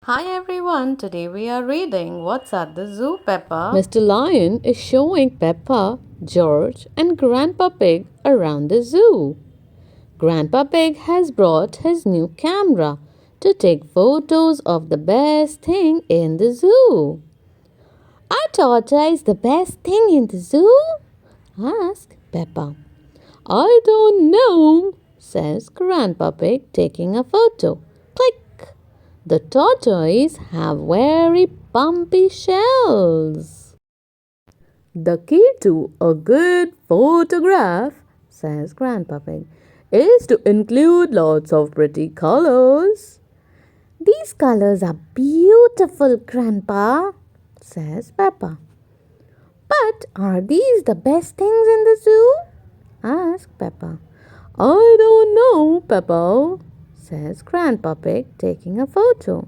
Hi everyone, today we are reading What's at the Zoo, Peppa. Mr. Lion is showing Peppa, George, and Grandpa Pig around the zoo. Grandpa Pig has brought his new camera to take photos of the best thing in the zoo. Are tortoise the best thing in the zoo? Asked Peppa. I don't know, says Grandpa Pig, taking a photo. Click! The tortoise have very bumpy shells. The key to a good photograph, says Grandpa Pig, is to include lots of pretty colors. These colors are beautiful, Grandpa, says Peppa. But are these the best things in the zoo? Asked Peppa. I don't know, Peppa, says Grandpa Pig, taking a photo.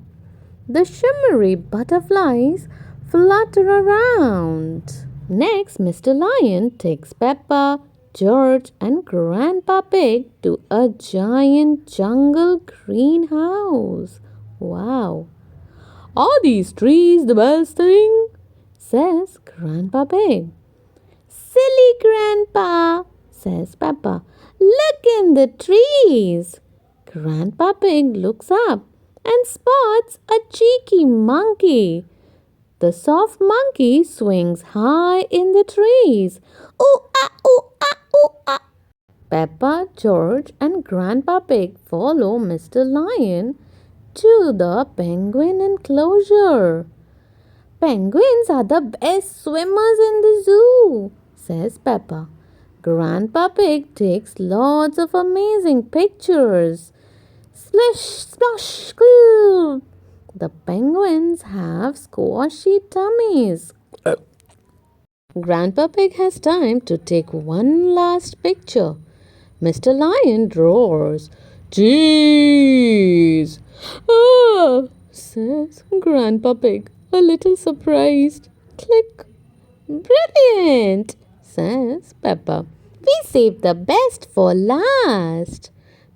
The shimmery butterflies flutter around. Next, Mr. Lion takes Peppa, George, and Grandpa Pig to a giant jungle greenhouse. Wow! Are these trees the best thing? Says Grandpa Pig. Silly Grandpa, says Peppa. Look in the trees. Grandpa Pig looks up and spots a cheeky monkey. The soft monkey swings high in the trees. Ooh ah, ooh ah, ooh ah. Peppa, George, and Grandpa Pig follow Mr. Lion to the penguin enclosure. Penguins are the best swimmers in the zoo, says Peppa. Grandpa Pig takes lots of amazing pictures. Splish, splash, squeal! The penguins have squashy tummies. Grandpa Pig has time to take one last picture. Mr. Lion roars, Cheese! Ah, says Grandpa Pig, a little surprised. Click. Brilliant, says Peppa. We saved the best for last.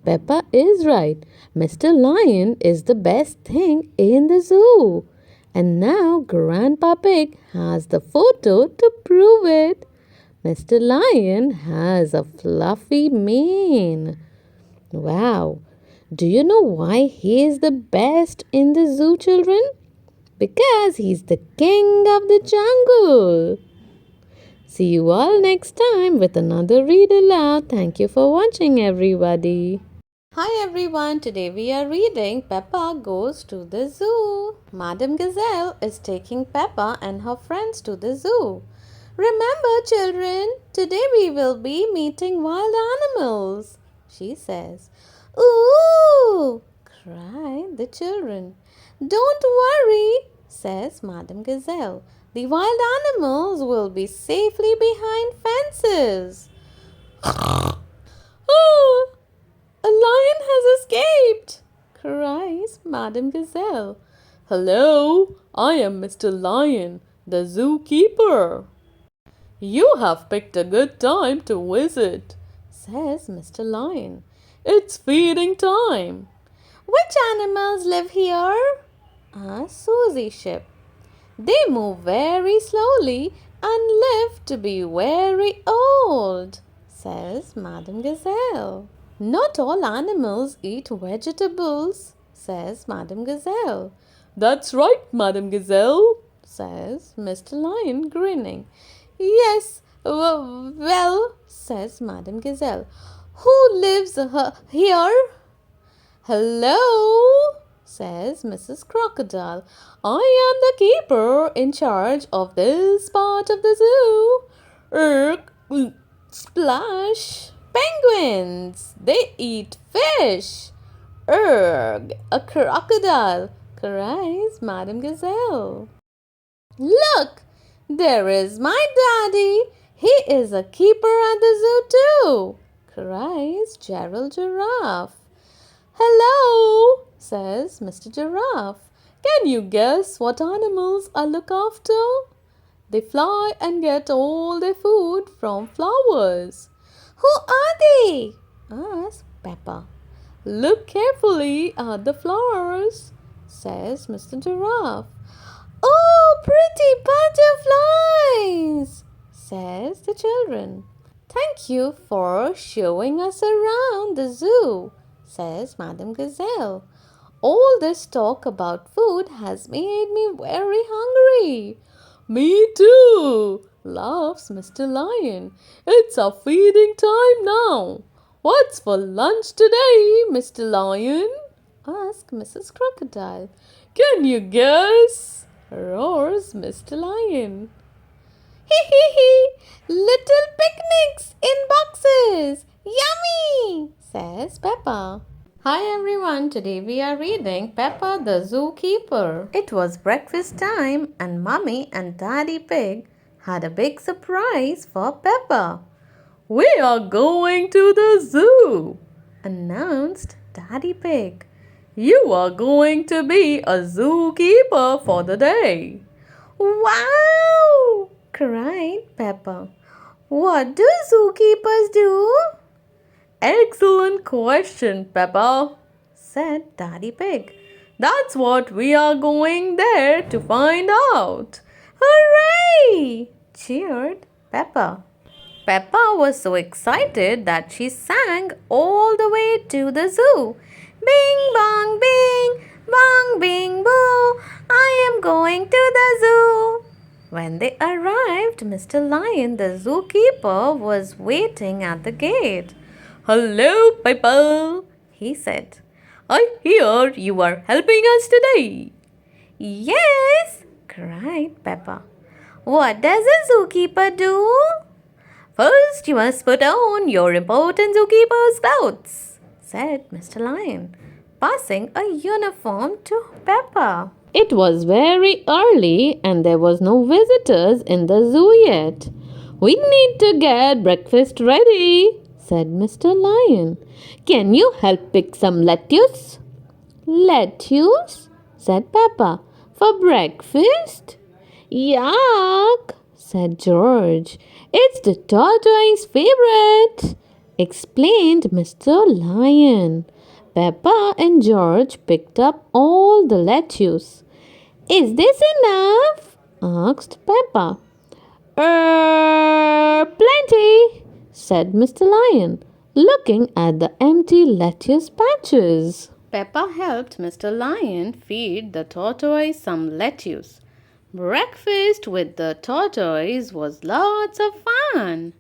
Peppa is right. Mr. Lion is the best thing in the zoo. And now Grandpa Pig has the photo to prove it. Mr. Lion has a fluffy mane. Wow. Do you know why he is the best in the zoo, children? Because he's the king of the jungle. See you all next time with another read aloud. Thank you for watching, everybody. Hi everyone, today we are reading Peppa Goes to the Zoo. Madam Gazelle is taking Peppa and her friends to the zoo. Remember, children, today we will be meeting wild animals, she says. Ooh, cry the children. Don't worry, says Madam Gazelle. The wild animals will be safely behind fences. Ah, a lion has escaped, cries Madam Gazelle. Hello, I am Mr. Lion, the zookeeper. You have picked a good time to visit, says Mr. Lion. It's feeding time. Which animals live here? Asks Susie Sheep. They move very slowly and live to be very old, says Madam Gazelle. Not all animals eat vegetables, says Madam Gazelle. That's right, Madam Gazelle, says Mr. Lion, grinning. Yes, well, says Madam Gazelle. Who lives here? Hello, says Mrs. Crocodile. I am the keeper in charge of this part of the zoo. Splash! Penguins! They eat fish! Erg! A crocodile! Cries Madam Gazelle. Look! There is my daddy! He is a keeper at the zoo too! Cries Gerald Giraffe. Hello! Says Mr. Giraffe. Can you guess what animals I look after? They fly and get all their food from flowers. Who are they? Asked Peppa. Look carefully at the flowers, says Mr. Giraffe. Oh, pretty butterflies, says the children. Thank you for showing us around the zoo, says Madam Gazelle. All this talk about food has made me very hungry. Me too, laughs Mr. Lion. It's our feeding time now. What's for lunch today, Mr. Lion? Asks Mrs. Crocodile. Can you guess? Roars Mr. Lion. Hee hee hee! Little picnics in boxes! Yummy! Says Peppa. Hi everyone, today we are reading Peppa the Zookeeper. It was breakfast time and Mummy and Daddy Pig had a big surprise for Peppa. We are going to the zoo, announced Daddy Pig. You are going to be a zookeeper for the day. Wow! Cried Peppa. What do zookeepers do? Excellent question, Peppa, said Daddy Pig. That's what we are going there to find out. Hooray! Cheered Peppa. Peppa was so excited that she sang all the way to the zoo. Bing bong bing, bong bing boo, I am going to the zoo. When they arrived, Mr. Lion, the zookeeper, was waiting at the gate. Hello, Peppa, he said. I hear you are helping us today. Yes, cried Peppa. What does a zookeeper do? First, you must put on your important zookeeper's clothes, said Mr. Lion, passing a uniform to Peppa. It was very early and there was no visitors in the zoo yet. We need to get breakfast ready, said Mr. Lion. Can you help pick some lettuce? Lettuce? Said Peppa. For breakfast? Yuck, said George. It's the tortoise's favorite, explained Mr. Lion. Peppa and George picked up all the lettuce. Is this enough? Asked Peppa. Plenty, said Mr. Lion, looking at the empty lettuce patches. Peppa helped Mr. Lion feed the tortoise some lettuce. Breakfast with the tortoise was lots of fun.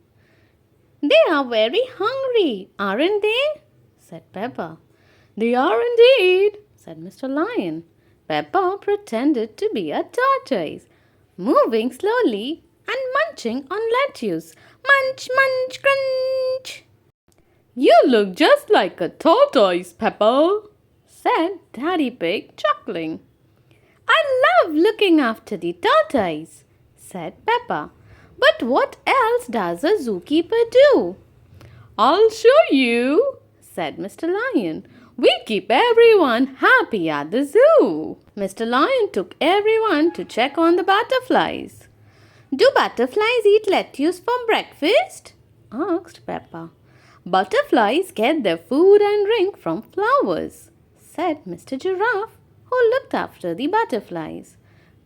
They are very hungry, aren't they? Said Peppa. They are indeed, said Mr. Lion. Peppa pretended to be a tortoise, moving slowly and munching on lettuce. Munch, munch, crunch. You look just like a tortoise, Peppa, said Daddy Pig, chuckling. I love looking after the tortoise, said Peppa. But what else does a zookeeper do? I'll show you, said Mr. Lion. We keep everyone happy at the zoo. Mr. Lion took everyone to check on the butterflies. Do butterflies eat lettuce for breakfast? Asked Peppa. Butterflies get their food and drink from flowers, said Mr. Giraffe, who looked after the butterflies.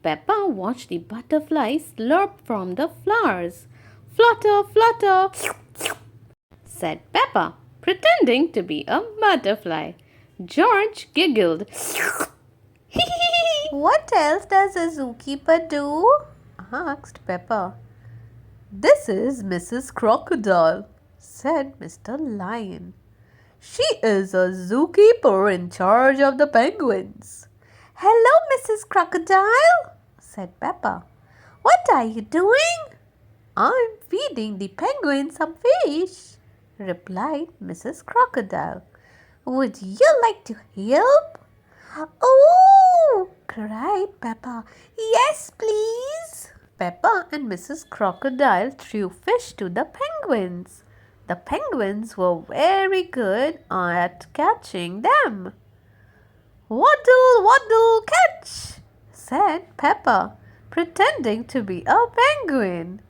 Peppa watched the butterflies slurp from the flowers. Flutter, flutter, said Peppa, pretending to be a butterfly. George giggled. What else does a zookeeper do? Asked Peppa. This is Mrs. Crocodile, said Mr. Lion. She is a zookeeper in charge of the penguins. Hello, Mrs. Crocodile, said Peppa. What are you doing? I'm feeding the penguins some fish, replied Mrs. Crocodile. Would you like to help? Oh, cried Peppa. Yes, please. Peppa and Mrs. Crocodile threw fish to the penguins. The penguins were very good at catching them. Waddle, waddle, catch, said Peppa, pretending to be a penguin.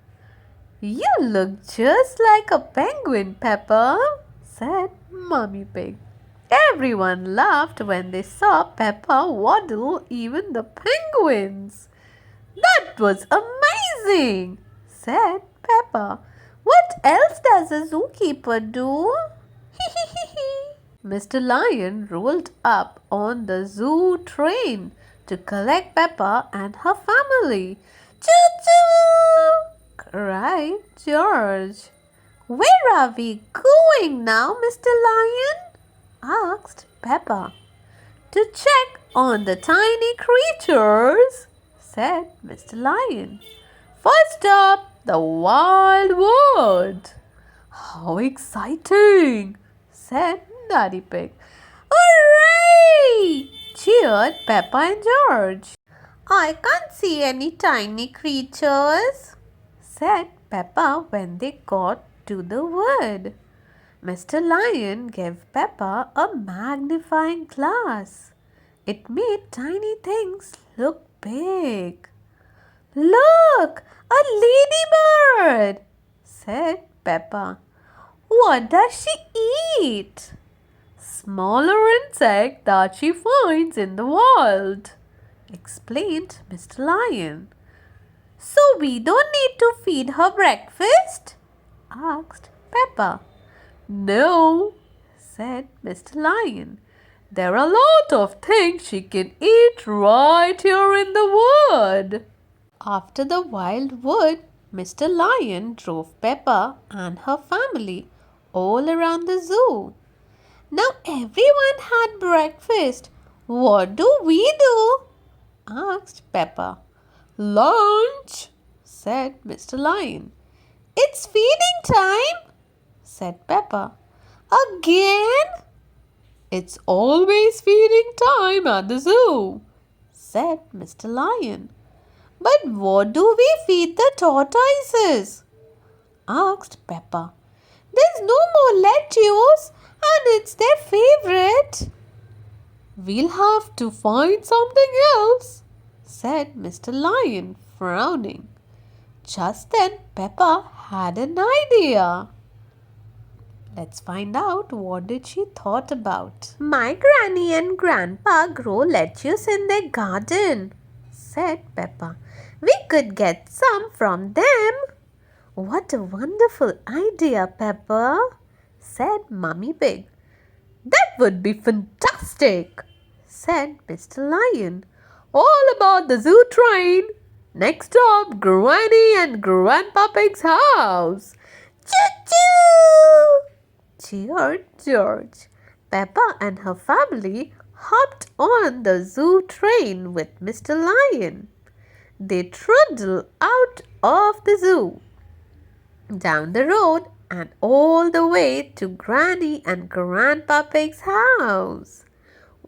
You look just like a penguin, Peppa, said Mummy Pig. Everyone laughed when they saw Peppa waddle, even the penguins. That was amazing, said Peppa. What else does a zookeeper do? Mr. Lion rolled up on the zoo train to collect Peppa and her family. Choo-choo! Cried George. Where are we going now, Mr. Lion? Asked Peppa. To check on the tiny creatures, said Mr. Lion. First up, the wild world. How exciting, said Daddy Pig. Hooray! Cheered Peppa and George. I can't see any tiny creatures, said Peppa when they got to the wood. Mr. Lion gave Peppa a magnifying glass. It made tiny things look big. Look, a ladybird, said Peppa. What does she eat? Smaller insect that she finds in the wild, explained Mr. Lion. So we don't need to feed her breakfast? Asked Peppa. No, said Mr. Lion. There are a lot of things she can eat right here in the wood. After the wild wood, Mr. Lion drove Peppa and her family all around the zoo. Now everyone had breakfast. What do we do? Asked Peppa. Lunch, said Mr. Lion. It's feeding time, said Peppa. Again? It's always feeding time at the zoo, said Mr. Lion. But what do we feed the tortoises? Asked Peppa. There's no more lettuce and it's their favorite. We'll have to find something else, said Mr. Lion, frowning. Just then Peppa had an idea. Let's find out what did she thought about. My granny and grandpa grow lettuce in their garden, said Peppa. We could get some from them. What a wonderful idea, Peppa, said Mummy Pig. That would be fantastic, said Mr. Lion. All about the zoo train. Next stop, Granny and Grandpa Pig's house. Choo-choo! Cheered George. Peppa and her family hopped on the zoo train with Mr. Lion. They trundled out of the zoo, down the road and all the way to Granny and Grandpa Pig's house.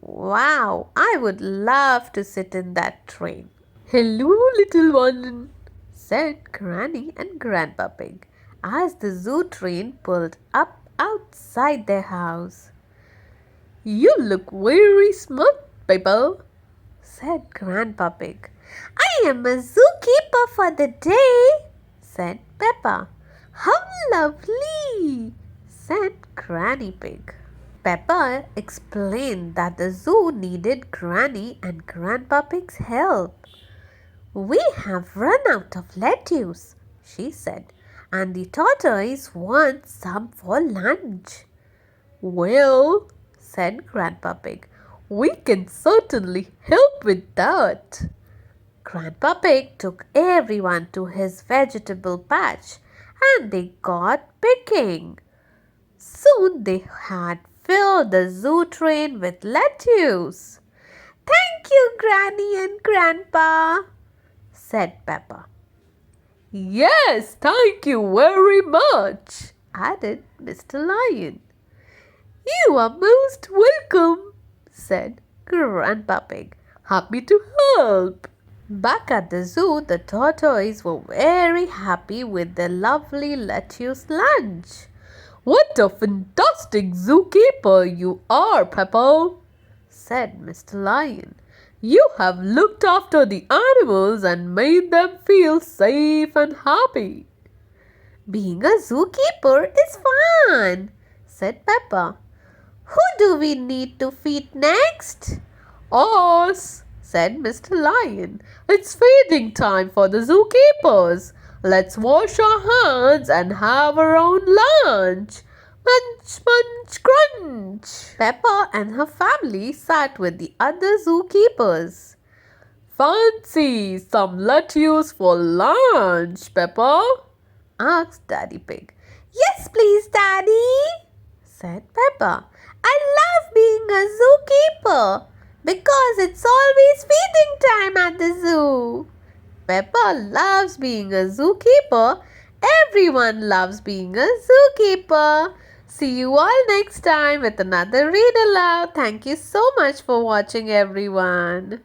Wow, I would love to sit in that train. Hello, little one, said Granny and Grandpa Pig as the zoo train pulled up outside their house. You look very smart, Peppa, said Grandpa Pig. I am a zookeeper for the day, said Peppa. How lovely, said Granny Pig. Peppa explained that the zoo needed Granny and Grandpa Pig's help. We have run out of lettuce, she said, and the tortoise wants some for lunch. Well, said Grandpa Pig, we can certainly help with that. Grandpa Pig took everyone to his vegetable patch and they got picking. Soon they had filled the zoo train with lettuce. Thank you, Granny and Grandpa, said Peppa. Yes, thank you very much, added Mr. Lion. You are most welcome, said Grandpa Pig. Happy to help. Back at the zoo, the tortoise were very happy with their lovely lettuce lunch. What a fantastic zookeeper you are, Peppa, said Mr. Lion. You have looked after the animals and made them feel safe and happy. Being a zookeeper is fun, said Peppa. Who do we need to feed next? Us, said Mr. Lion. It's feeding time for the zookeepers. Let's wash our hands and have our own lunch. Munch, munch, crunch. Peppa and her family sat with the other zookeepers. Fancy some lettuce for lunch, Peppa? Asked Daddy Pig. Yes, please, Daddy, said Peppa. I love being a zookeeper because it's always feeding time at the zoo. Peppa loves being a zookeeper. Everyone loves being a zookeeper. See you all next time with another read aloud. Thank you so much for watching, everyone.